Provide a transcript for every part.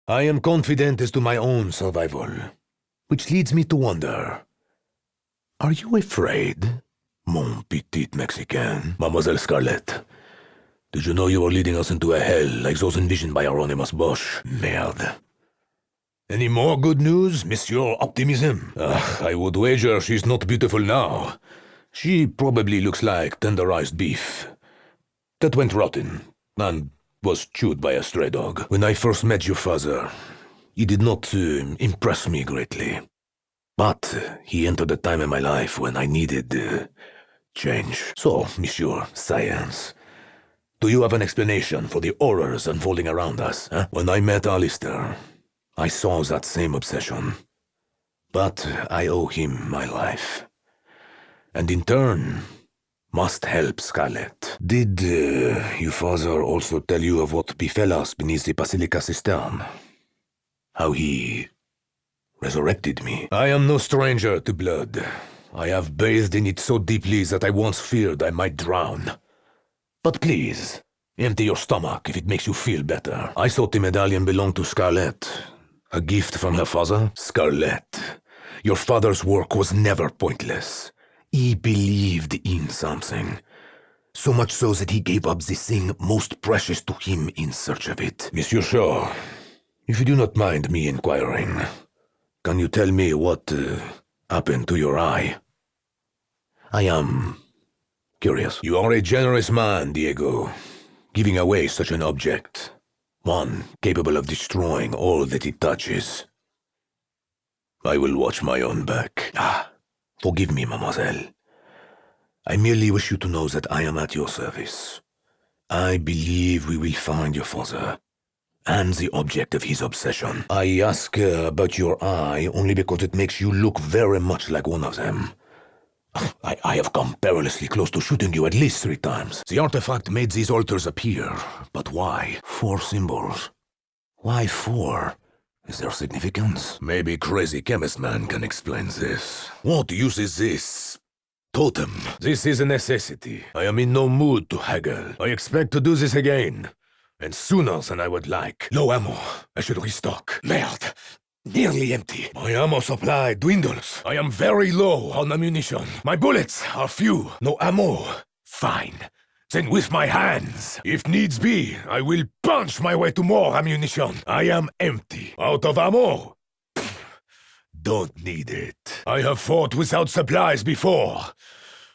I am confident as to my own survival, which leads me to wonder, are you afraid, mon petit Mexicain? Mademoiselle Scarlett, did you know you were leading us into a hell like those envisioned by Hieronymus Bosch? Merde. Any more good news, Monsieur Optimism? I would wager she's not beautiful now. She probably looks like tenderized beef that went rotten and was chewed by a stray dog. When I first met your father, he did not impress me greatly. But he entered a time in my life when I needed change. So, Monsieur Science, do you have an explanation for the horrors unfolding around us? When I met Alistair, I saw that same obsession. But I owe him my life. And in turn, must help Scarlett. Did your father also tell you of what befell us beneath the Basilica Cistern? How he resurrected me? I am no stranger to blood. I have bathed in it so deeply that I once feared I might drown. But please, empty your stomach if it makes you feel better. I thought the medallion belonged to Scarlett. A gift from her father? Scarlett, your father's work was never pointless. He believed in something. So much so that he gave up the thing most precious to him in search of it. Monsieur Shaw, if you do not mind me inquiring, can you tell me what happened to your eye? I am curious. You are a generous man, Diego, giving away such an object. One capable of destroying all that it touches. I will watch my own back. Forgive me, mademoiselle. I merely wish you to know that I am at your service. I believe we will find your father, and the object of his obsession. I ask about your eye only because it makes you look very much like one of them. I have come perilously close to shooting you at least 3 times. The artifact made these altars appear, but why? 4 symbols. Why 4? Is there significance? Maybe crazy chemist man can explain this. What use is this? Totem. This is a necessity. I am in no mood to haggle. I expect to do this again, and sooner than I would like. Low ammo. I should restock. Merde. Nearly empty. My ammo supply dwindles. I am very low on ammunition. My bullets are few. No ammo. Fine. Then with my hands, if needs be, I will punch my way to more ammunition. I am empty. Out of ammo? Pfft, don't need it. I have fought without supplies before.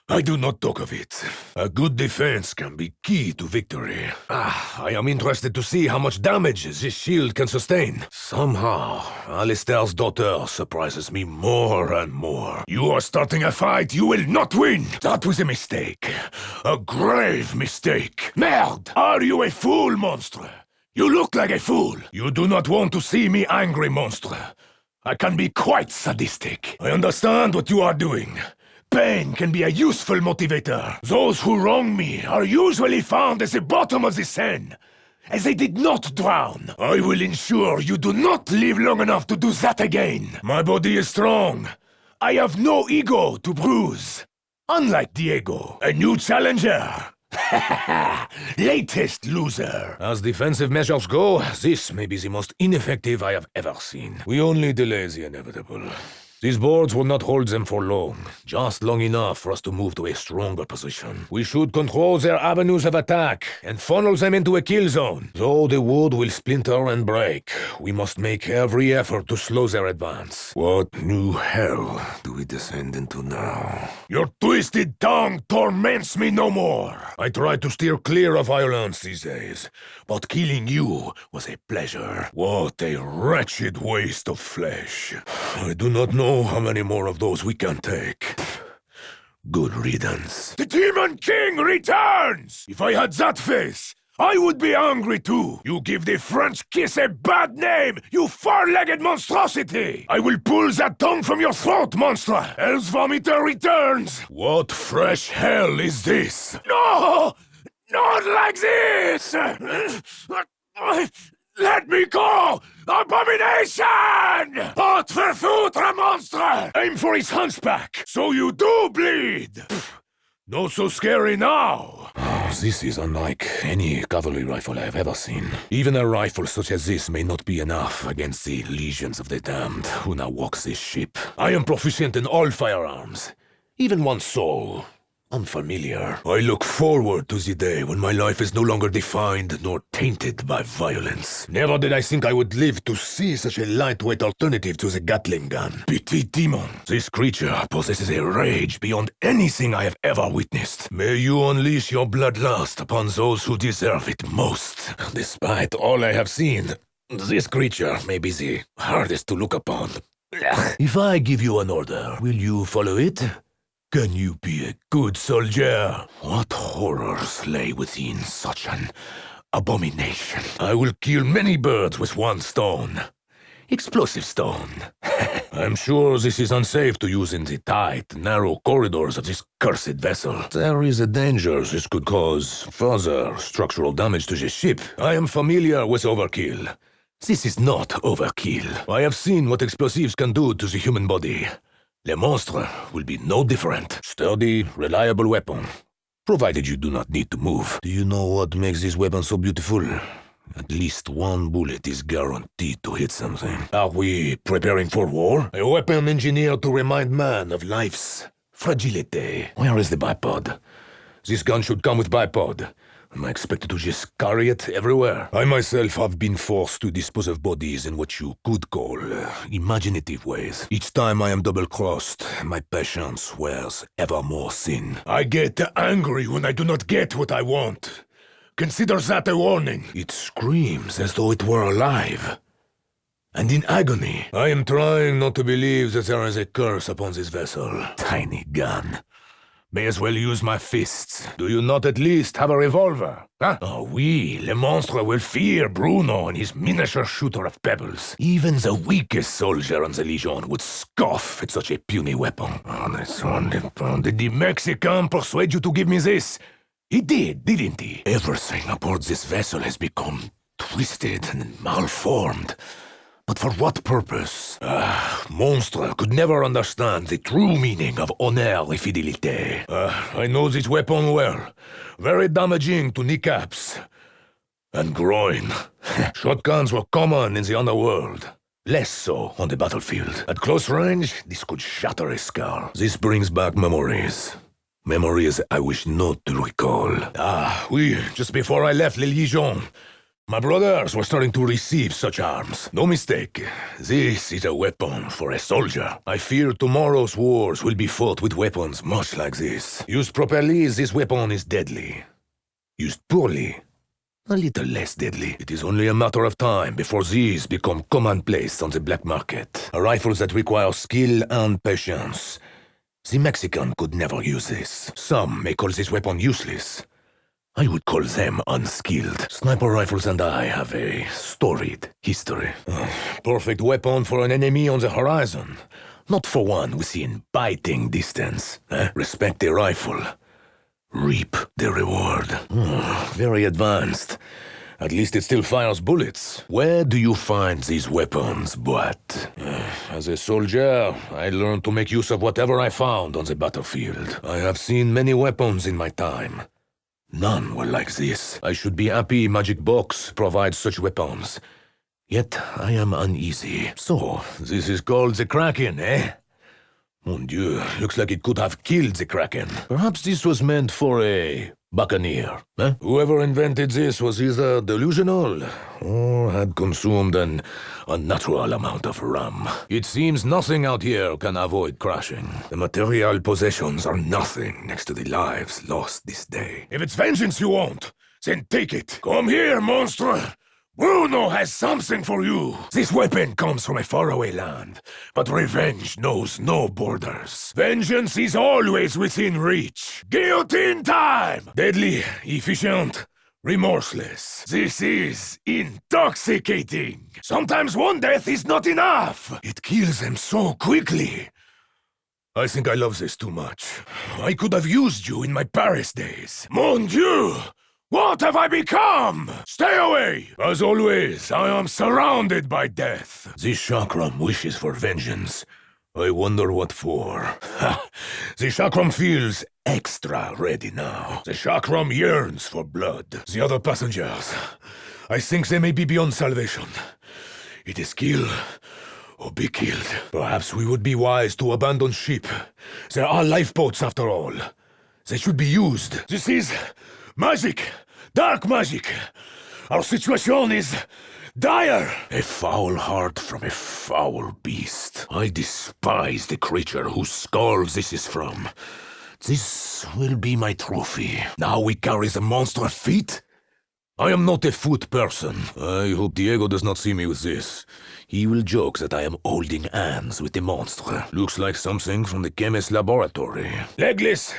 I do not talk of it. A good defense can be key to victory. I am interested to see how much damage this shield can sustain. Somehow, Alistair's daughter surprises me more and more. You are starting a fight you will not win! That was a mistake. A grave mistake. Merde! Are you a fool, monstre? You look like a fool. You do not want to see me angry, monstre. I can be quite sadistic. I understand what you are doing. Pain can be a useful motivator. Those who wrong me are usually found at the bottom of the Seine, as they did not drown. I will ensure you do not live long enough to do that again. My body is strong. I have no ego to bruise. Unlike Diego, a new challenger. Latest loser. As defensive measures go, this may be the most ineffective I have ever seen. We only delay the inevitable. These boards will not hold them for long, just long enough for us to move to a stronger position. We should control their avenues of attack and funnel them into a kill zone. Though the wood will splinter and break, we must make every effort to slow their advance. What new hell do we descend into now? Your twisted tongue torments me no more. I try to steer clear of violence these days, but killing you was a pleasure. What a wretched waste of flesh. I do not know how many more of those we can take. Good riddance. The Demon King returns! If I had that face, I would be angry too. You give the French kiss a bad name, you four-legged monstrosity! I will pull that tongue from your throat, monster, else Vomiter returns! What fresh hell is this? No! Not like this! Let me go! Abomination! Haute verfoutre monstre! Aim for his hunchback, so you do bleed! Not so scary now! Oh, this is unlike any cavalry rifle I have ever seen. Even a rifle such as this may not be enough against the legions of the damned who now walk this ship. I am proficient in all firearms, even one so unfamiliar. I look forward to the day when my life is no longer defined nor tainted by violence. Never did I think I would live to see such a lightweight alternative to the Gatling gun. Petit demon, this creature possesses a rage beyond anything I have ever witnessed. May you unleash your bloodlust upon those who deserve it most. Despite all I have seen, this creature may be the hardest to look upon. If I give you an order, will you follow it? Can you be a good soldier? What horrors lay within such an abomination? I will kill many birds with one stone. Explosive stone. I'm sure this is unsafe to use in the tight, narrow corridors of this cursed vessel. There is a danger this could cause further structural damage to the ship. I am familiar with overkill. This is not overkill. I have seen what explosives can do to the human body. Le Monstre will be no different. Sturdy, reliable weapon. Provided you do not need to move. Do you know what makes this weapon so beautiful? At least one bullet is guaranteed to hit something. Are we preparing for war? A weapon engineered to remind man of life's fragility. Where is the bipod? This gun should come with bipod. Am I expected to just carry it everywhere? I myself have been forced to dispose of bodies in what you could call imaginative ways. Each time I am double-crossed, my patience wears ever more thin. I get angry when I do not get what I want. Consider that a warning. It screams as though it were alive. And in agony. I am trying not to believe that there is a curse upon this vessel. Tiny gun. May as well use my fists. Do you not at least have a revolver? Huh? Oh, oui, Le Monstre will fear Bruno and his miniature shooter of pebbles. Even the weakest soldier on the Legion would scoff at such a puny weapon. Did the Mexican persuade you to give me this? He did, didn't he? Everything aboard this vessel has become twisted and malformed. But for what purpose? Monstre could never understand the true meaning of honneur et fidélité. I know this weapon well. Very damaging to kneecaps and groin. Shotguns were common in the underworld. Less so on the battlefield. At close range, this could shatter a skull. This brings back memories. Memories I wish not to recall. Oui, just before I left Le Legion, my brothers were starting to receive such arms. No mistake, this is a weapon for a soldier. I fear tomorrow's wars will be fought with weapons much like this. Used properly, this weapon is deadly. Used poorly, a little less deadly. It is only a matter of time before these become commonplace on the black market. A rifle that requires skill and patience. The Mexican could never use this. Some may call this weapon useless. I would call them unskilled. Sniper rifles and I have a storied history. Perfect weapon for an enemy on the horizon. Not for one within biting distance. Respect the rifle. Reap the reward. Very advanced. At least it still fires bullets. Where do you find these weapons, Boat? As a soldier, I learned to make use of whatever I found on the battlefield. I have seen many weapons in my time. None were like this. I should be happy Magic Box provides such weapons. Yet I am uneasy. So, this is called the Kraken, eh? Mon Dieu, looks like it could have killed the Kraken. Perhaps this was meant for a buccaneer. Whoever invented this was either delusional or had consumed an unnatural amount of rum. It seems nothing out here can avoid crashing. The material possessions are nothing next to the lives lost this day. If it's vengeance you want, then take it. Come here, monster! Bruno has something for you! This weapon comes from a faraway land, but revenge knows no borders. Vengeance is always within reach. Guillotine time! Deadly, efficient, remorseless. This is intoxicating. Sometimes one death is not enough. It kills them so quickly. I think I love this too much. I could have used you in my Paris days. Mon Dieu! What have I become? Stay away! As always, I am surrounded by death. This chakram wishes for vengeance. I wonder what for. Ha! The chakram feels extra ready now. The chakram yearns for blood. The other passengers, I think they may be beyond salvation. It is kill or be killed. Perhaps we would be wise to abandon ship. There are lifeboats after all. They should be used. This is magic. Dark magic. Our situation is dire. A foul heart from a foul beast. I despise the creature whose skull this is from. This will be my trophy. Now we carry the monster feet? I am not a foot person. I hope Diego does not see me with this. He will joke that I am holding hands with the monster. Looks like something from the chemist laboratory. Legless,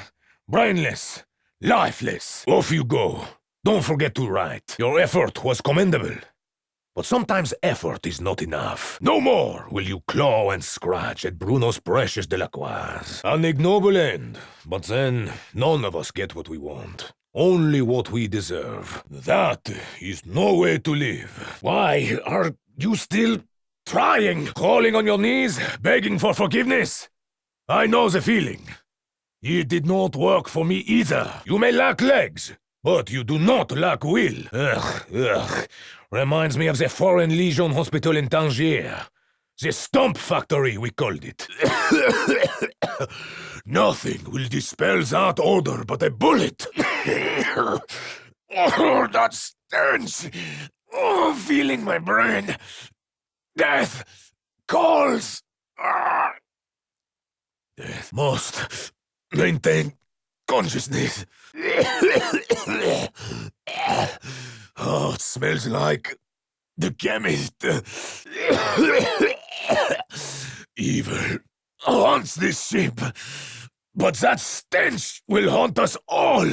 brainless, lifeless. Off you go. Don't forget to write. Your effort was commendable. But sometimes effort is not enough. No more will you claw and scratch at Bruno's precious Delacroix. An ignoble end. But then, none of us get what we want. Only what we deserve. That is no way to live. Why are you still trying? Crawling on your knees, begging for forgiveness? I know the feeling. It did not work for me either. You may lack legs, but you do not lack will. Ugh. Reminds me of the Foreign Legion Hospital in Tangier. The stump factory, we called it. Nothing will dispel that odor but a bullet. Oh, that stench. Oh, feeling my brain. Death calls. Death must maintain consciousness. Oh, it smells like the chemist. Evil haunts this ship, but that stench will haunt us all.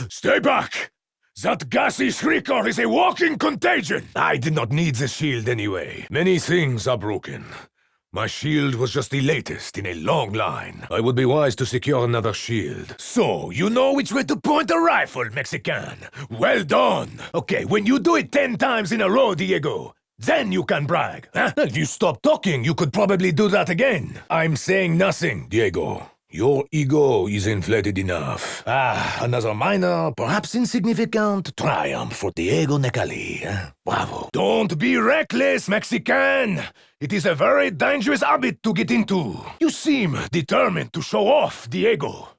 Stay back! That gassy shrieker is a walking contagion! I did not need the shield anyway. Many things are broken. My shield was just the latest in a long line. I would be wise to secure another shield. So, you know which way to point a rifle, Mexican. Well done. Okay, when you do it 10 times in a row, Diego, then you can brag. Huh? If you stop talking, you could probably do that again. I'm saying nothing, Diego. Your ego is inflated enough. Another minor, perhaps insignificant triumph for Diego Necali. Bravo. Don't be reckless, Mexican! It is a very dangerous habit to get into. You seem determined to show off, Diego.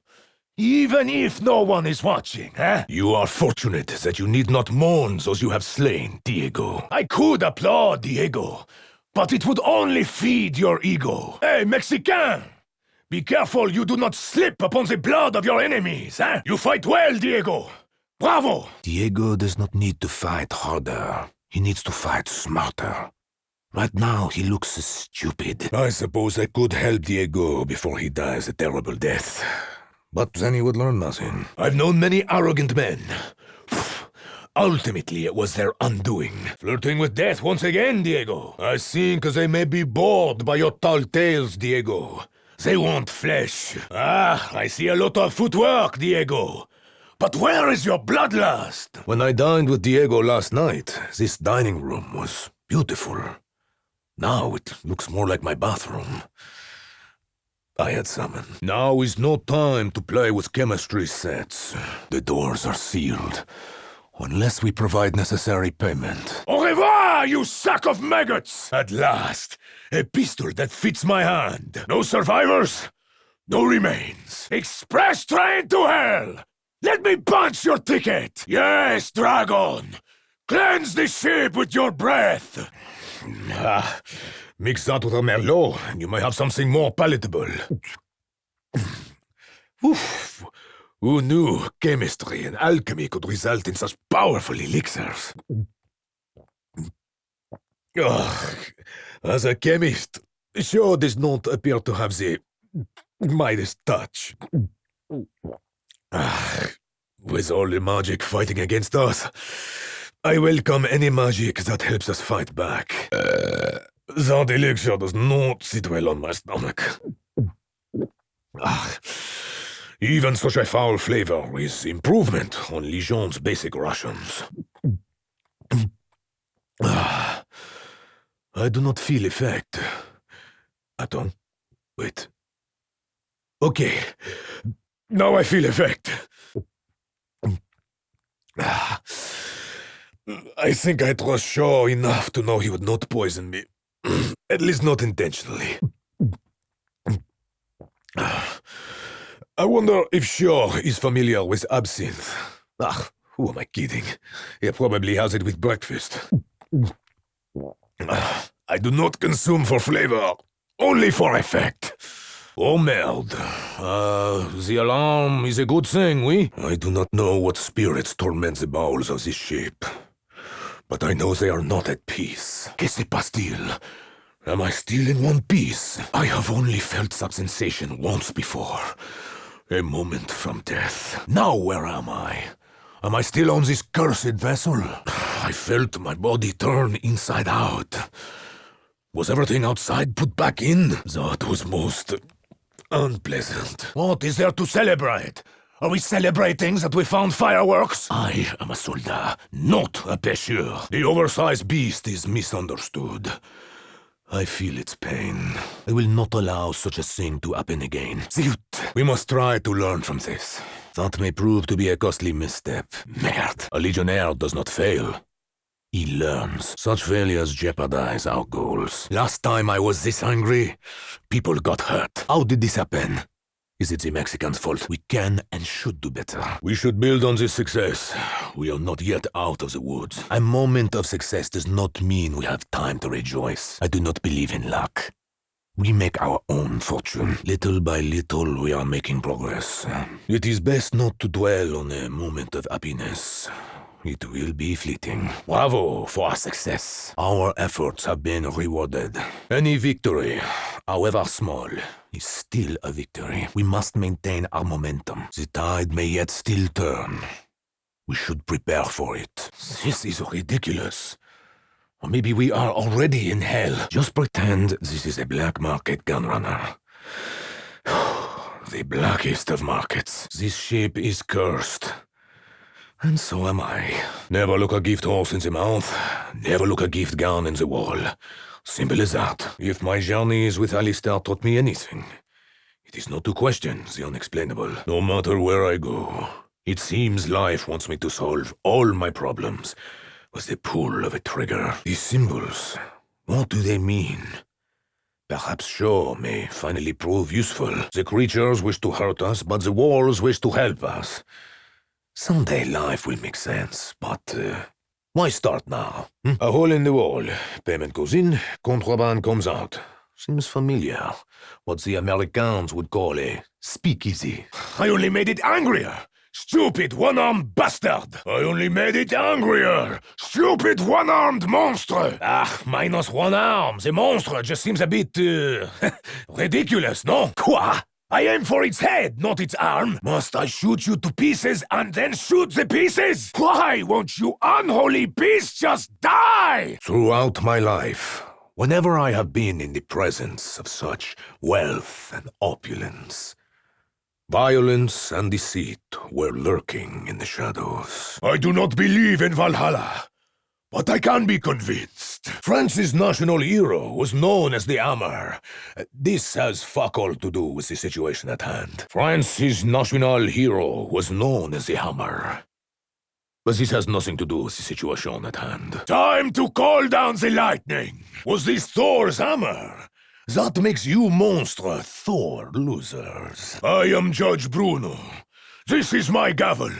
Even if no one is watching, You are fortunate that you need not mourn those you have slain, Diego. I could applaud, Diego, but it would only feed your ego. Hey, Mexican! Be careful you do not slip upon the blood of your enemies, You fight well, Diego. Bravo! Diego does not need to fight harder. He needs to fight smarter. Right now, he looks stupid. I suppose I could help Diego before he dies a terrible death. But then he would learn nothing. I've known many arrogant men. Ultimately, it was their undoing. Flirting with death once again, Diego. I think they may be bored by your tall tales, Diego. They want flesh. I see a lot of footwork, Diego. But where is your bloodlust? When I dined with Diego last night, this dining room was beautiful. Now it looks more like my bathroom. I had summoned. Now is no time to play with chemistry sets. The doors are sealed. Unless we provide necessary payment. Au revoir, you sack of maggots! At last, a pistol that fits my hand. No survivors, no remains. Express train to hell! Let me punch your ticket! Yes, dragon! Cleanse the ship with your breath! Mix that with a merlot, and you may have something more palatable. Oof. Who knew chemistry and alchemy could result in such powerful elixirs? As a chemist, Shaw does not appear to have the Midas touch. With all the magic fighting against us, I welcome any magic that helps us fight back. That elixir does not sit well on my stomach. Even such a foul flavor is improvement on Legion's basic rations. I do not feel effect. Attends. Wait. Okay. Now I feel effect. I think I trust Shaw enough to know he would not poison me. At least not intentionally. I wonder if Shaw is familiar with absinthe. Who am I kidding? He probably has it with breakfast. I do not consume for flavor, only for effect. Oh merde. The alarm is a good thing, oui? I do not know what spirits torment the bowels of this ship. But I know they are not at peace. Que se passe-t-il? Am I still in one piece? I have only felt that sensation once before. A moment from death. Now where am I? Am I still on this cursed vessel? I felt my body turn inside out. Was everything outside put back in? That was most unpleasant. What is there to celebrate? Are we celebrating that we found fireworks? I am a soldat, not a pêcheur. The oversized beast is misunderstood. I feel its pain. I will not allow such a thing to happen again. Zut! We must try to learn from this. That may prove to be a costly misstep. Merde! A legionnaire does not fail. He learns. Such failures jeopardize our goals. Last time I was this angry, people got hurt. How did this happen? Is it the Mexicans' fault? We can and should do better. We should build on this success. We are not yet out of the woods. A moment of success does not mean we have time to rejoice. I do not believe in luck. We make our own fortune. Little by little, we are making progress. It is best not to dwell on a moment of happiness. It will be fleeting. Bravo for our success. Our efforts have been rewarded. Any victory, however small, is still a victory. We must maintain our momentum. The tide may yet still turn. We should prepare for it. This is ridiculous. Or maybe we are already in hell. Just pretend this is a black market gunrunner. The blackest of markets. This ship is cursed. And so am I. Never look a gift horse in the mouth. Never look a gift gun in the wall. Simple as that. If my journeys with Alistair taught me anything, it is not to question the unexplainable. No matter where I go, it seems life wants me to solve all my problems with the pull of a trigger. These symbols, what do they mean? Perhaps Shaw may finally prove useful. The creatures wish to hurt us, but the walls wish to help us. Someday life will make sense, but why start now? A hole in the wall. Payment goes in, contraband comes out. Seems familiar. What the Americans would call a speakeasy. I only made it angrier! Stupid one-armed bastard! I only made it angrier! Stupid one-armed monster! Minus one arm. The monster just seems a bit, ridiculous, no? Quoi? I aim for its head, not its arm. Must I shoot you to pieces and then shoot the pieces? Why won't you unholy beast just die? Throughout my life, whenever I have been in the presence of such wealth and opulence, violence and deceit were lurking in the shadows. I do not believe in Valhalla, but I can be convinced. France's national hero was known as the Hammer. This has fuck all to do with the situation at hand. France's national hero was known as the Hammer. But this has nothing to do with the situation at hand. Time to call down the lightning! Was this Thor's hammer? That makes you monster Thor losers. I am Judge Bruno. This is my gavel.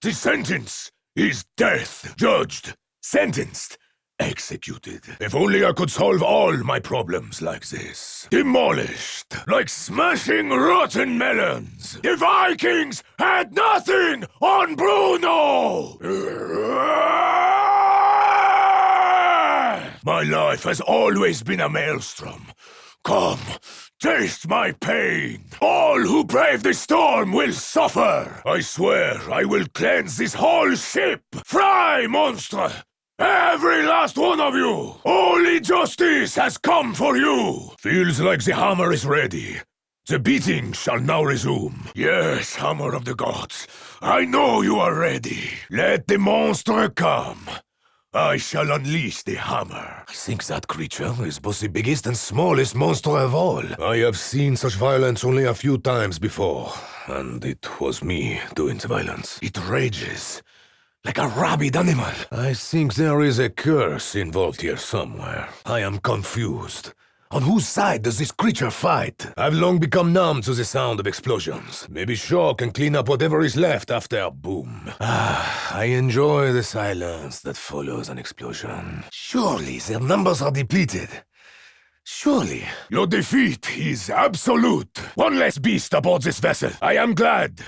The sentence is death. Judged, sentenced, executed. If only I could solve all my problems like this. Demolished, like smashing rotten melons. The Vikings had nothing on Bruno! My life has always been a maelstrom. Come, taste my pain. All who brave the storm will suffer. I swear I will cleanse this whole ship. Fry, monster! Every last one of you! Holy justice has come for you! Feels like the hammer is ready. The beating shall now resume. Yes, hammer of the gods, I know you are ready. Let the monster come. I shall unleash the hammer. I think that creature is both the biggest and smallest monster of all. I have seen such violence only a few times before, and it was me doing the violence. It rages like a rabid animal. I think there is a curse involved here somewhere. I am confused. On whose side does this creature fight? I've long become numb to the sound of explosions. Maybe Shaw can clean up whatever is left after boom. I enjoy the silence that follows an explosion. Surely their numbers are depleted. Surely. Your defeat is absolute. One less beast aboard this vessel. I am glad.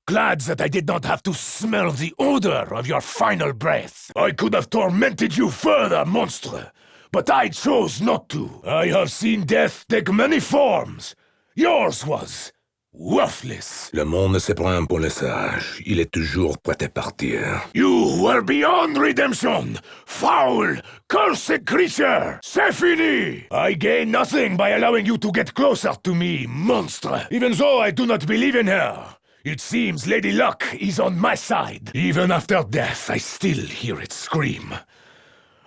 Glad that I did not have to smell the odor of your final breath. I could have tormented you further, monster. But I chose not to. I have seen death take many forms. Yours was worthless. Le monde ne se prend pour le sage. Il est toujours prêt à partir. You were beyond redemption. Foul, cursed creature. C'est fini. I gain nothing by allowing you to get closer to me, monster. Even though I do not believe in her. It seems Lady Luck is on my side. Even after death, I still hear it scream.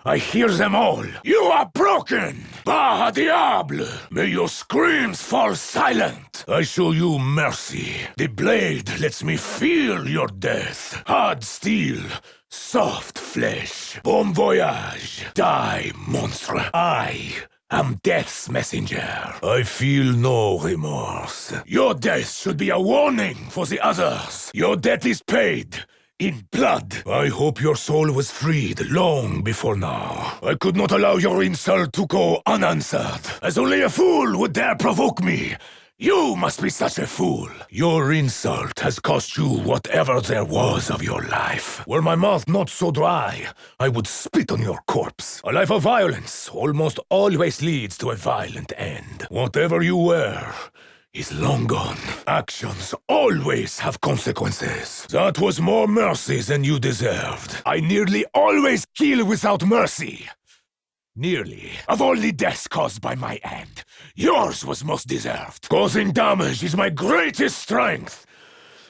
I hear them all. You are broken! Bah diable! May your screams fall silent! I show you mercy. The blade lets me feel your death. Hard steel, soft flesh. Bon voyage. Die, monstre. I am Death's messenger. I feel no remorse. Your death should be a warning for the others. Your debt is paid. In blood. I hope your soul was freed long before now. I could not allow your insult to go unanswered, as only a fool would dare provoke me. You must be such a fool. Your insult has cost you whatever there was of your life. Were my mouth not so dry, I would spit on your corpse. A life of violence almost always leads to a violent end. Whatever you were is long gone. Actions always have consequences. That was more mercy than you deserved. I nearly always kill without mercy. Nearly. Of all the deaths caused by my hand, yours was most deserved. Causing damage is my greatest strength,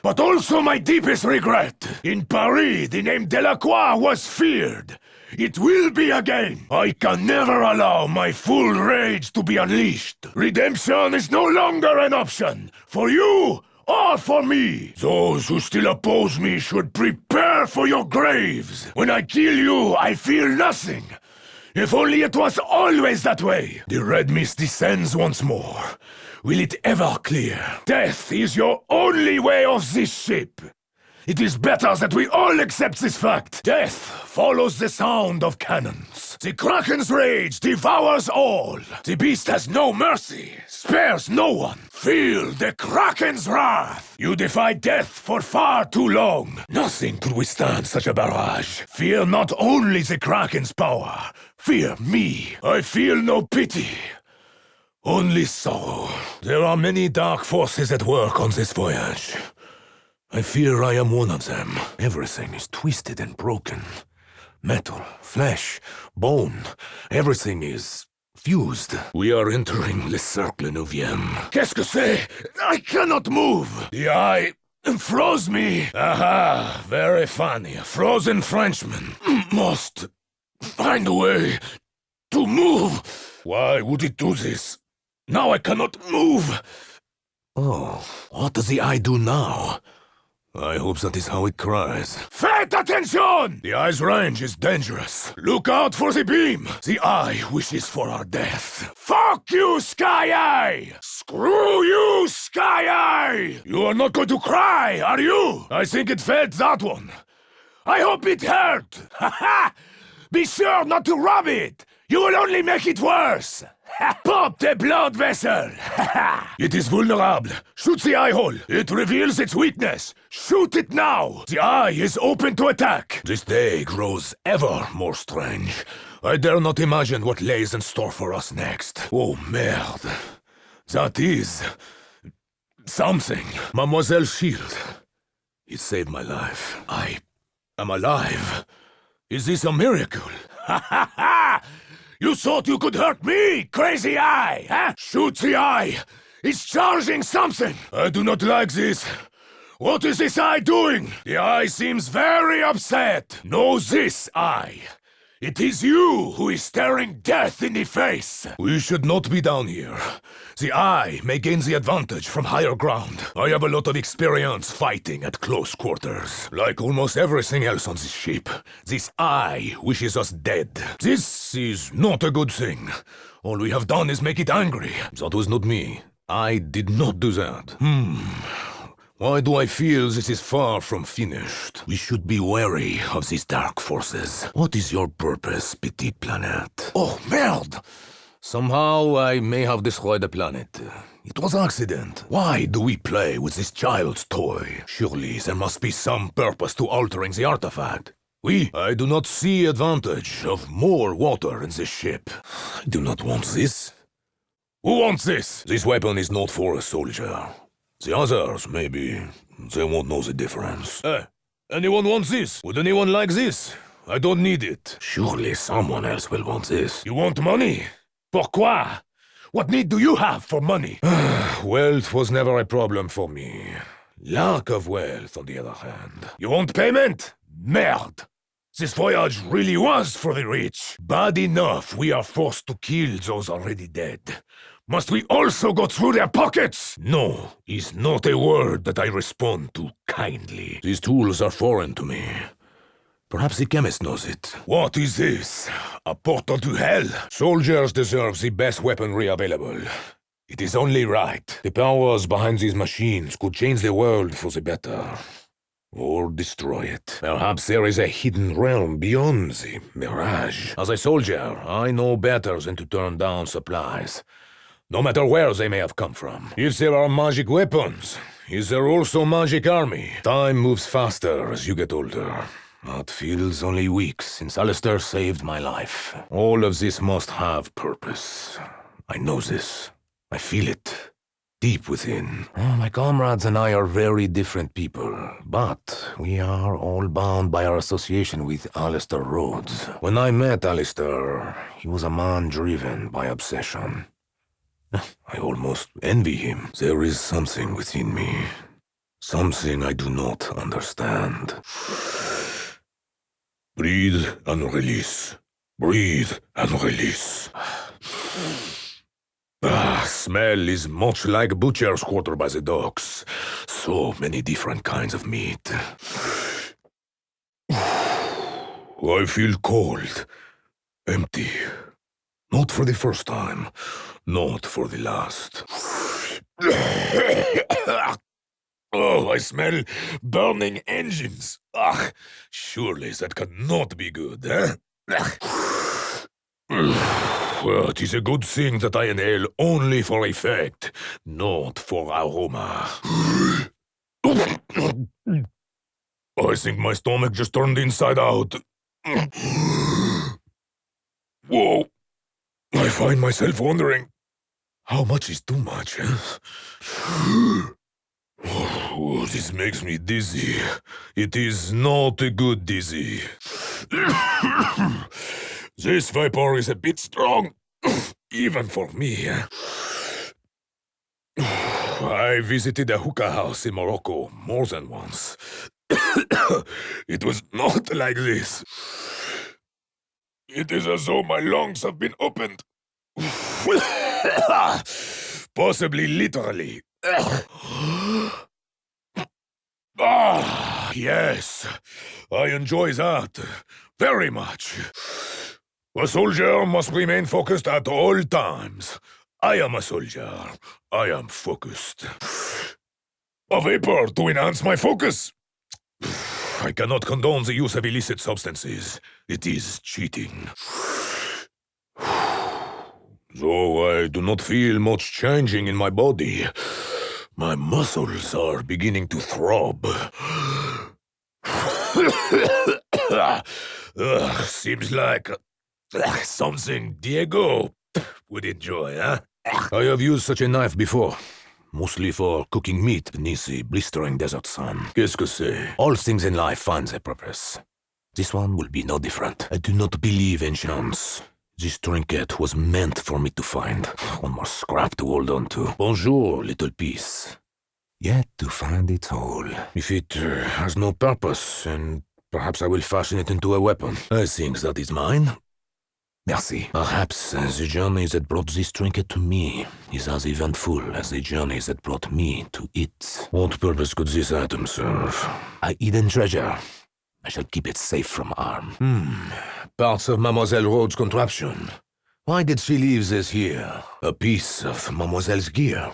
but also my deepest regret. In Paris, the name Delacroix was feared. It will be again. I can never allow my full rage to be unleashed. Redemption is no longer an option. For you or for me. Those who still oppose me should prepare for your graves. When I kill you, I feel nothing. If only it was always that way. The red mist descends once more. Will it ever clear? Death is your only way off this ship. It is better that we all accept this fact. Death follows the sound of cannons. The kraken's rage devours all. The beast has no mercy, spares no one. Feel the kraken's wrath. You defied death for far too long. Nothing could withstand such a barrage. Fear not only the kraken's power. Fear me. I feel no pity. Only sorrow. There are many dark forces at work on this voyage. I fear I am one of them. Everything is twisted and broken. Metal, flesh, bone, everything is fused. We are entering Le Cercle Neuvième. Qu'est-ce que c'est? I cannot move! The eye froze me. Aha, very funny. A frozen Frenchman must find a way to move. Why would it do this? Now I cannot move. Oh, what does the eye do now? I hope that is how it cries. Faites attention! The eye's range is dangerous. Look out for the beam. The eye wishes for our death. Fuck you, Sky Eye! Screw you, Sky Eye! You are not going to cry, are you? I think it felt that one. I hope it hurt. Ha ha! Be sure not to rub it. You will only make it worse. Pop the blood vessel! It is vulnerable. Shoot the eye hole. It reveals its weakness. Shoot it now. The eye is open to attack. This day grows ever more strange. I dare not imagine what lays in store for us next. Oh, merde. That is something. Mademoiselle Shield. It saved my life. I am alive. Is this a miracle? Ha ha ha! You thought you could hurt me, crazy eye, huh? Shoot the eye! It's charging something! I do not like this. What is this eye doing? The eye seems very upset. Know this, eye. It is you who is staring death in the face! We should not be down here. The eye may gain the advantage from higher ground. I have a lot of experience fighting at close quarters. Like almost everything else on this ship, this eye wishes us dead. This is not a good thing. All we have done is make it angry. That was not me. I did not do that. Why do I feel this is far from finished? We should be wary of these dark forces. What is your purpose, Petit Planet? Oh, merde! Somehow I may have destroyed the planet. It was an accident. Why do we play with this child's toy? Surely there must be some purpose to altering the artifact. I do not see advantage of more water in this ship. I do not want this. Who wants this? This weapon is not for a soldier. The others, maybe, they won't know the difference. Anyone wants this? Would anyone like this? I don't need it. Surely someone else will want this. You want money? Pourquoi? What need do you have for money? Wealth was never a problem for me. Lack of wealth, on the other hand. You want payment? Merde! This voyage really was for the rich. Bad enough we are forced to kill those already dead. Must we also go through their pockets? No, is not a word that I respond to kindly. These tools are foreign to me. Perhaps the chemist knows it. What is this? A portal to hell? Soldiers deserve the best weaponry available. It is only right. The powers behind these machines could change the world for the better. Or destroy it. Perhaps there is a hidden realm beyond the mirage. As a soldier, I know better than to turn down supplies. No matter where they may have come from. If there are magic weapons, is there also magic army? Time moves faster as you get older. It feels only weeks since Alistair saved my life. All of this must have purpose. I know this. I feel it. Deep within. My comrades and I are very different people, but we are all bound by our association with Alistair Rhodes. When I met Alistair, he was a man driven by obsession. I almost envy him. There is something within me. Something I do not understand. Breathe and release. Breathe and release. Smell is much like butcher's quarter by the docks. So many different kinds of meat. I feel cold. Empty. Not for the first time. Not for the last. Oh, I smell burning engines. Surely that cannot be good, eh? It is a good thing that I inhale only for effect, not for aroma. I think my stomach just turned inside out. Whoa. I find myself wondering, how much is too much? Oh, this makes me dizzy. It is not a good dizzy. This vapor is a bit strong, even for me. I visited a hookah house in Morocco more than once. It was not like this. It is as though my lungs have been opened. Possibly literally. Yes. I enjoy that. Very much. A soldier must remain focused at all times. I am a soldier. I am focused. A vapor to enhance my focus. I cannot condone the use of illicit substances. It is cheating. Though I do not feel much changing in my body, my muscles are beginning to throb. Seems like something Diego would enjoy, huh? I have used such a knife before. Mostly for cooking meat beneath the blistering desert sun. Qu'est-ce que c'est? All things in life find a purpose. This one will be no different. I do not believe in chance. This trinket was meant for me to find. One more scrap to hold on to. Bonjour, little piece. Yet to find its whole. If it has no purpose, and Perhaps I will fashion it into a weapon. I think that is mine. Merci. Perhaps the journey that brought this trinket to me is as eventful as the journey that brought me to it. What purpose could this item serve? A hidden treasure. I shall keep it safe from harm. Parts of Mademoiselle Rhodes' contraption. Why did she leave this here? A piece of Mademoiselle's gear.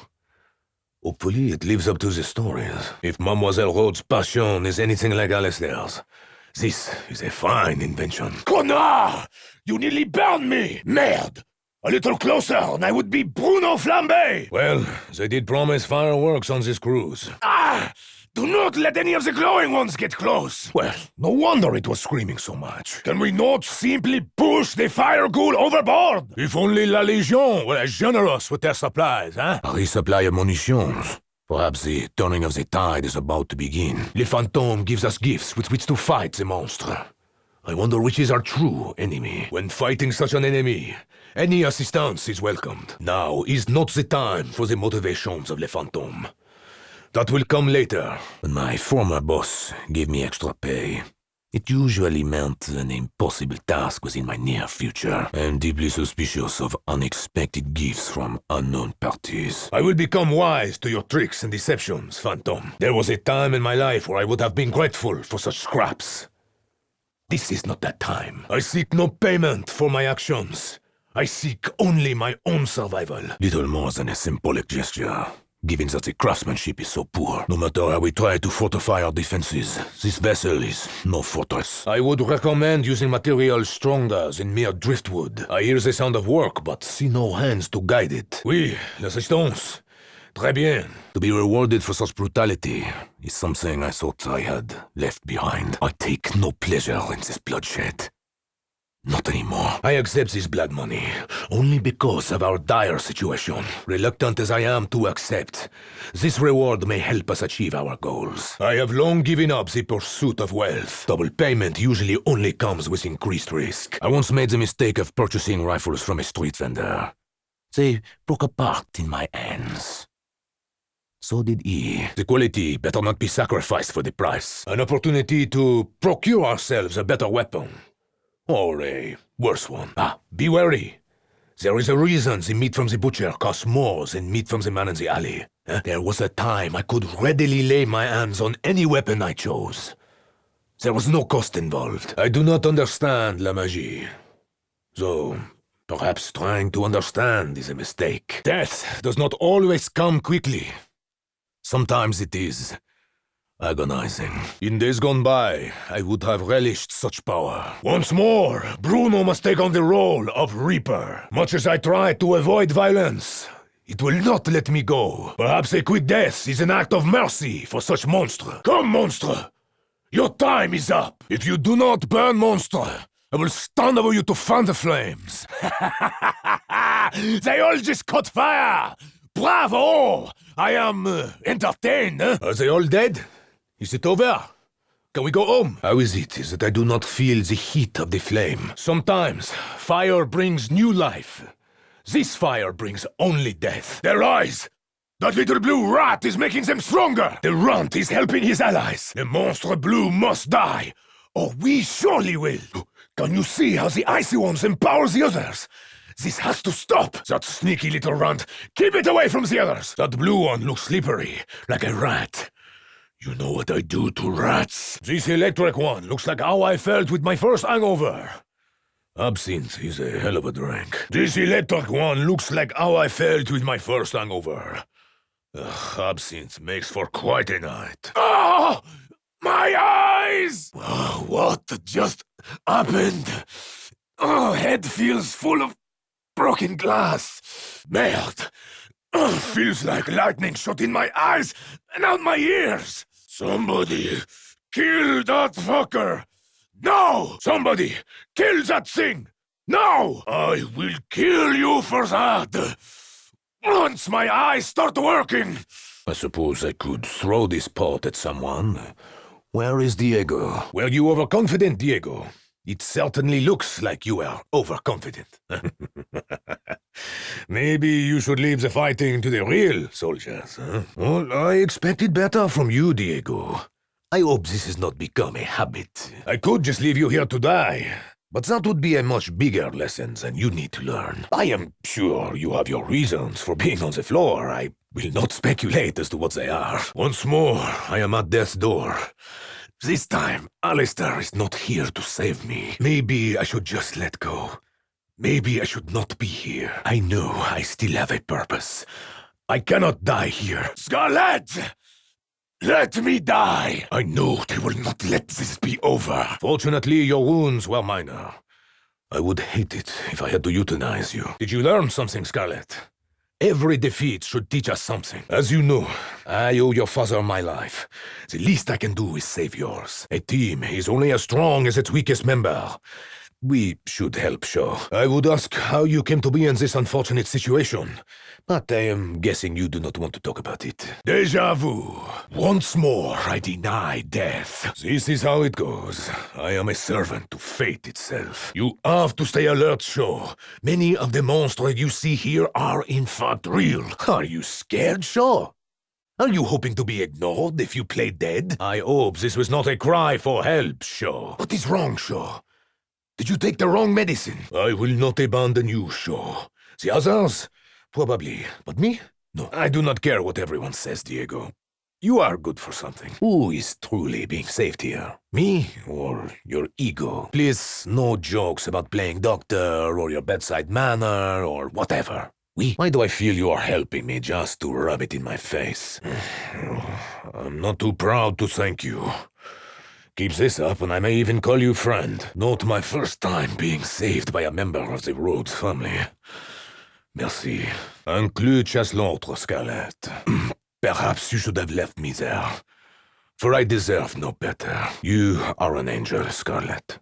Hopefully it lives up to the stories. If Mademoiselle Rhodes' passion is anything like Alistair's, this is a fine invention. Connard! You nearly burned me! Merde! A little closer and I would be Bruno Flambé! Well, they did promise fireworks on this cruise. Ah! Do not let any of the glowing ones get close! Well, no wonder it was screaming so much. Can we not simply push the fire ghoul overboard? If only La Légion were as generous with their supplies, huh? A resupply of munitions. Perhaps the turning of the tide is about to begin. Le Fantôme gives us gifts with which to fight the monster. I wonder which is our true enemy. When fighting such an enemy, any assistance is welcomed. Now is not the time for the motivations of Le Fantôme. That will come later. When my former boss gave me extra pay, it usually meant an impossible task was in my near future. I am deeply suspicious of unexpected gifts from unknown parties. I will become wise to your tricks and deceptions, Phantom. There was a time in my life where I would have been grateful for such scraps. This is not that time. I seek no payment for my actions. I seek only my own survival. Little more than a symbolic gesture. Given that the craftsmanship is so poor, no matter how we try to fortify our defenses, this vessel is no fortress. I would recommend using materials stronger than mere driftwood. I hear the sound of work, but see no hands to guide it. Oui, l'assistance. Très bien. To be rewarded for such brutality is something I thought I had left behind. I take no pleasure in this bloodshed. Not anymore. I accept this blood money, only because of our dire situation. Reluctant as I am to accept, this reward may help us achieve our goals. I have long given up the pursuit of wealth. Double payment usually only comes with increased risk. I once made the mistake of purchasing rifles from a street vendor. They broke apart in my hands. So did he. The quality better not be sacrificed for the price. An opportunity to procure ourselves a better weapon. Or a worse one. Be wary. There is a reason the meat from the butcher costs more than meat from the man in the alley. There was a time I could readily lay my hands on any weapon I chose. There was no cost involved. I do not understand la magie. Though, perhaps trying to understand is a mistake. Death does not always come quickly. Sometimes it is agonizing. In days gone by, I would have relished such power. Once more, Bruno must take on the role of Reaper. Much as I try to avoid violence, it will not let me go. Perhaps a quick death is an act of mercy for such monster. Come, monster! Your time is up! If you do not burn, monster, I will stand over you to fan the flames. They all just caught fire! Bravo! I am entertained, huh? Are they all dead? Is it over? Can we go home? How is it that I do not feel the heat of the flame? Sometimes, fire brings new life. This fire brings only death. Their eyes! That little blue rat is making them stronger! The runt is helping his allies! The monster blue must die! Or we surely will! Can you see how the icy ones empower the others? This has to stop! That sneaky little runt! Keep it away from the others! That blue one looks slippery, like a rat. You know what I do to rats. This electric one looks like how I felt with my first hangover. Absinthe is a hell of a drink. This electric one looks like how I felt with my first hangover. Absinthe makes for quite a night. Oh! My eyes! What just happened? Oh, head feels full of broken glass. Merde. Feels like lightning shot in my eyes and out my ears. Somebody kill that fucker. No! Somebody kill that thing. No! I will kill you for that. Once my eyes start working. I suppose I could throw this pot at someone. Where is Diego? Were you overconfident, Diego? It certainly looks like you are overconfident. Maybe you should leave the fighting to the real soldiers, huh? Well, I expected better from you, Diego. I hope this has not become a habit. I could just leave you here to die, but that would be a much bigger lesson than you need to learn. I am sure you have your reasons for being on the floor. I will not speculate as to what they are. Once more, I am at death's door. This time, Alistair is not here to save me. Maybe I should just let go. Maybe I should not be here. I know I still have a purpose. I cannot die here. Scarlet! Let me die! I know they will not let this be over. Fortunately, your wounds were minor. I would hate it if I had to euthanize you. Did you learn something, Scarlet? Every defeat should teach us something. As you know, I owe your father my life. The least I can do is save yours. A team is only as strong as its weakest member. We should help, Shaw. I would ask how you came to be in this unfortunate situation, but I am guessing you do not want to talk about it. Déjà vu. Once more, I deny death. This is how it goes. I am a servant to fate itself. You have to stay alert, Shaw. Many of the monsters you see here are in fact real. Are you scared, Shaw? Are you hoping to be ignored if you play dead? I hope this was not a cry for help, Shaw. What is wrong, Shaw? Did you take the wrong medicine? I will not abandon you, Shaw. The others? Probably. But me? No. I do not care what everyone says, Diego. You are good for something. Who is truly being saved here? Me or your ego? Please, no jokes about playing doctor or your bedside manner or whatever. Why do I feel you are helping me just to rub it in my face? I'm not too proud to thank you. Keep this up and I may even call you friend. Not my first time being saved by a member of the Rhodes family. Merci. Un clou chasse l'autre, Scarlett. Perhaps you should have left me there. For I deserve no better. You are an angel, Scarlett.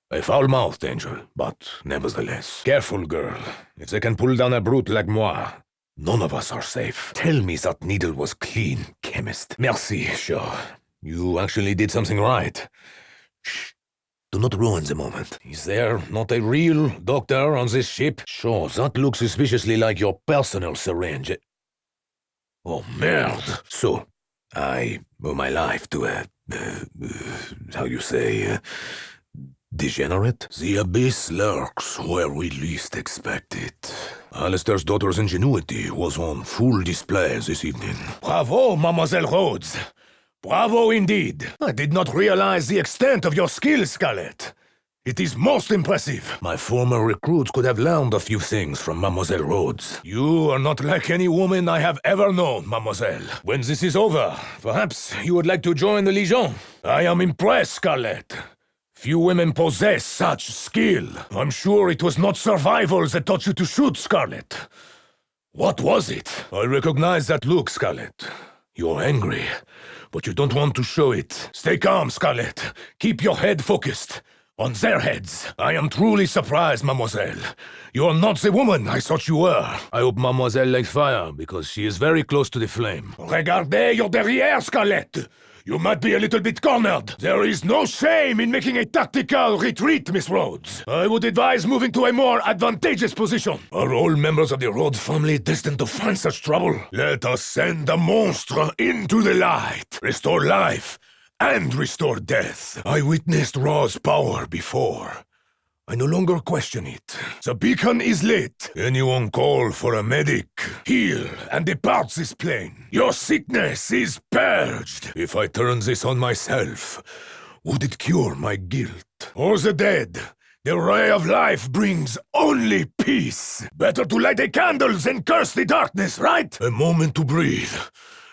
A foul-mouthed angel, but nevertheless. Careful, girl. If they can pull down a brute like moi, none of us are safe. Tell me that needle was clean, chemist. Merci, Shaw. You actually did something right. Shh. Do not ruin the moment. Is there not a real doctor on this ship? Sure, that looks suspiciously like your personal syringe. Oh, merde. So, I owe my life to a... how you say... degenerate? The abyss lurks where we least expect it. Alistair's daughter's ingenuity was on full display this evening. Bravo, Mademoiselle Rhodes! Bravo indeed! I did not realize the extent of your skill, Scarlett. It is most impressive. My former recruits could have learned a few things from Mademoiselle Rhodes. You are not like any woman I have ever known, Mademoiselle. When this is over, perhaps you would like to join the Legion. I am impressed, Scarlett. Few women possess such skill. I'm sure it was not survival that taught you to shoot, Scarlett. What was it? I recognize that look, Scarlett. You're angry, but you don't want to show it. Stay calm, Scarlett. Keep your head focused. On their heads. I am truly surprised, Mademoiselle. You are not the woman I thought you were. I hope Mademoiselle likes fire, because she is very close to the flame. Regardez your derrière, Scarlett! You might be a little bit cornered. There is no shame in making a tactical retreat, Miss Rhodes. I would advise moving to a more advantageous position. Are all members of the Rhodes family destined to find such trouble? Let us send the monster into the light. Restore life and restore death. I witnessed Ra's power before. I no longer question it. The beacon is lit. Anyone call for a medic? Heal and depart this plane. Your sickness is purged. If I turn this on myself, would it cure my guilt? Or the dead? The ray of life brings only peace. Better to light a candle than curse the darkness, right? A moment to breathe.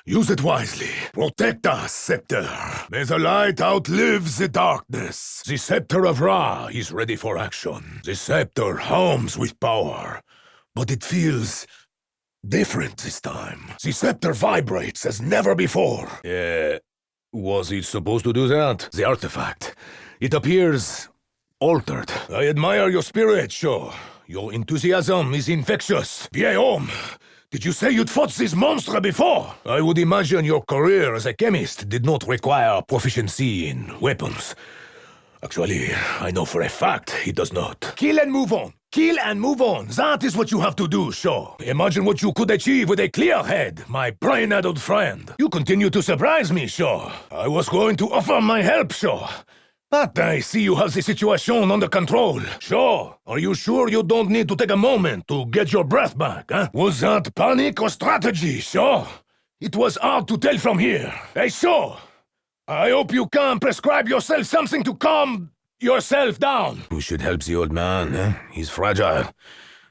Use it wisely. Protect us, Scepter. May the light outlive the darkness. The Scepter of Ra is ready for action. The Scepter hums with power, but it feels different this time. The Scepter vibrates as never before. Was it supposed to do that? The artifact. It appears altered. I admire your spirit, Shaw. Your enthusiasm is infectious. Guillaume! Did you say you'd fought this monster before? I would imagine your career as a chemist did not require proficiency in weapons. Actually, I know for a fact it does not. Kill and move on. Kill and move on. That is what you have to do, sure. Imagine what you could achieve with a clear head, my brain-addled friend. You continue to surprise me, sure. I was going to offer my help, sure. But I see you have the situation under control. Sure. Are you sure you don't need to take a moment to get your breath back, huh? Was that panic or strategy, sure? It was hard to tell from here. Hey, sure. I hope you can prescribe yourself something to calm yourself down. You should help the old man, eh? He's fragile.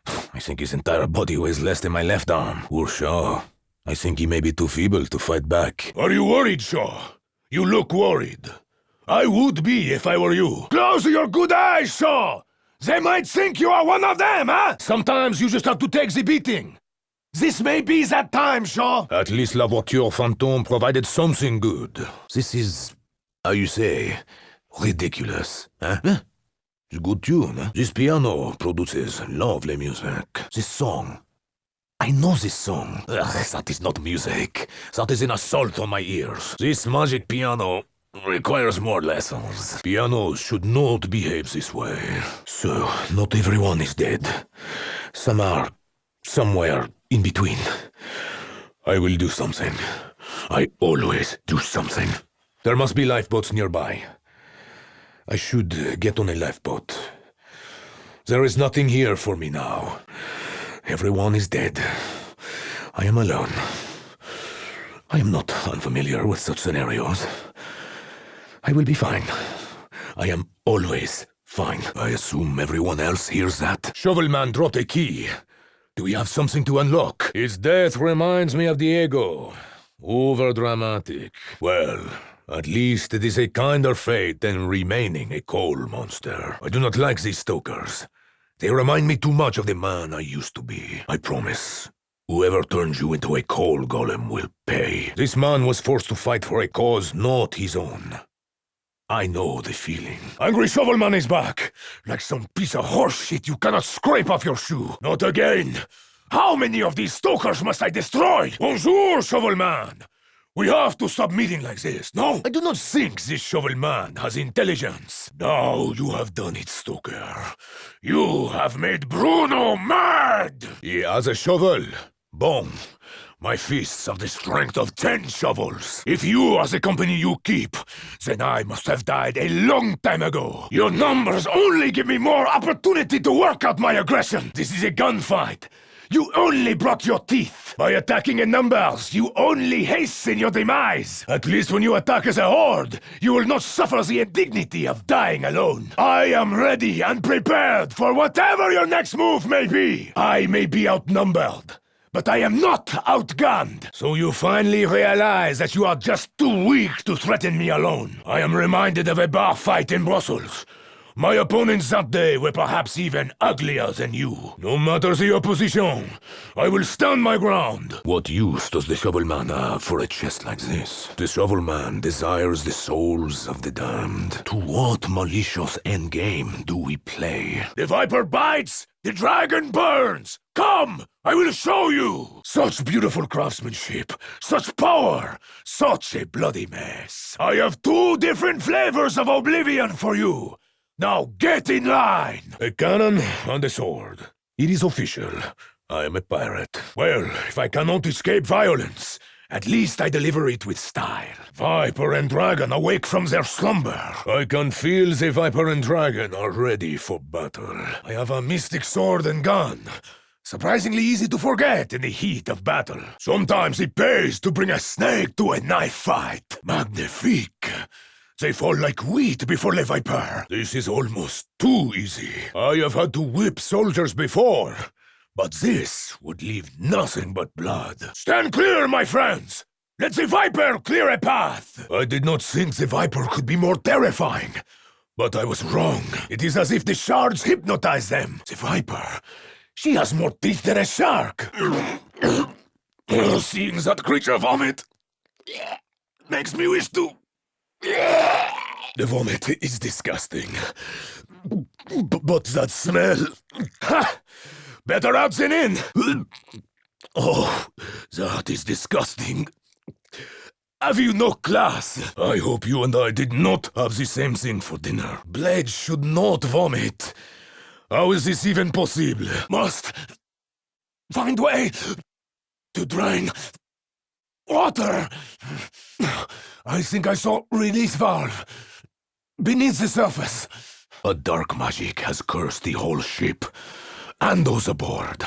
I think his entire body weighs less than my left arm. Poor Shaw. I think he may be too feeble to fight back. Are you worried, Shaw? You look worried. I would be if I were you. Close your good eyes, Shaw! They might think you are one of them, huh? Sometimes you just have to take the beating. This may be that time, Shaw. At least La Voiture Fantôme provided something good. This is, how you say, ridiculous, huh? It's a good tune, huh? This piano produces lovely music. This song. I know this song. Ugh, that is not music. That is an assault on my ears. This magic piano requires more lessons. Pianos should not behave this way. So, not everyone is dead. Some are somewhere in between. I will do something. I always do something. There must be lifeboats nearby. I should get on a lifeboat. There is nothing here for me now. Everyone is dead. I am alone. I am not unfamiliar with such scenarios. I will be fine. I am always fine. I assume everyone else hears that. Shovelman dropped a key. Do we have something to unlock? His death reminds me of the ego. Overdramatic. Well, at least it is a kinder fate than remaining a coal monster. I do not like these stokers. They remind me too much of the man I used to be. I promise. Whoever turns you into a coal golem will pay. This man was forced to fight for a cause not his own. I know the feeling. Angry Shovelman is back! Like some piece of horse shit you cannot scrape off your shoe. Not again! How many of these stokers must I destroy? Bonjour, Shovelman! We have to stop meeting like this, no? I do not think this Shovelman has intelligence. Now you have done it, Stoker. You have made Bruno mad! He has a shovel. Bon. My fists are the strength of 10 shovels. If you are the company you keep, then I must have died a long time ago. Your numbers only give me more opportunity to work out my aggression. This is a gunfight. You only brought your teeth. By attacking in numbers, you only hasten your demise. At least when you attack as a horde, you will not suffer the indignity of dying alone. I am ready and prepared for whatever your next move may be. I may be outnumbered, but I am not outgunned. So you finally realize that you are just too weak to threaten me alone. I am reminded of a bar fight in Brussels. My opponents that day were perhaps even uglier than you. No matter the opposition, I will stand my ground. What use does the Shovelman have for a chest like this? The Shovelman desires the souls of the damned. To what malicious endgame do we play? The viper bites, the dragon burns! Come! I will show you! Such beautiful craftsmanship, such power, such a bloody mess. I have 2 different flavors of oblivion for you. Now get in line! A cannon and a sword. It is official. I am a pirate. Well, if I cannot escape violence, at least I deliver it with style. Viper and dragon awake from their slumber. I can feel the Viper and dragon are ready for battle. I have a mystic sword and gun. Surprisingly easy to forget in the heat of battle. Sometimes it pays to bring a snake to a knife fight. Magnifique. They fall like wheat before the Viper. This is almost too easy. I have had to whip soldiers before, but this would leave nothing but blood. Stand clear, my friends! Let the Viper clear a path! I did not think the Viper could be more terrifying, but I was wrong. It is as if the shards hypnotize them. The Viper, she has more teeth than a shark. Seeing that creature vomit makes me wish to... The vomit is disgusting. But that smell... Ha! Better out than in! Oh, that is disgusting. Have you no class? I hope you and I did not have the same thing for dinner. Blades should not vomit. How is this even possible? Must find way to drain water. I think I saw release valve beneath the surface. A dark magic has cursed the whole ship and those aboard.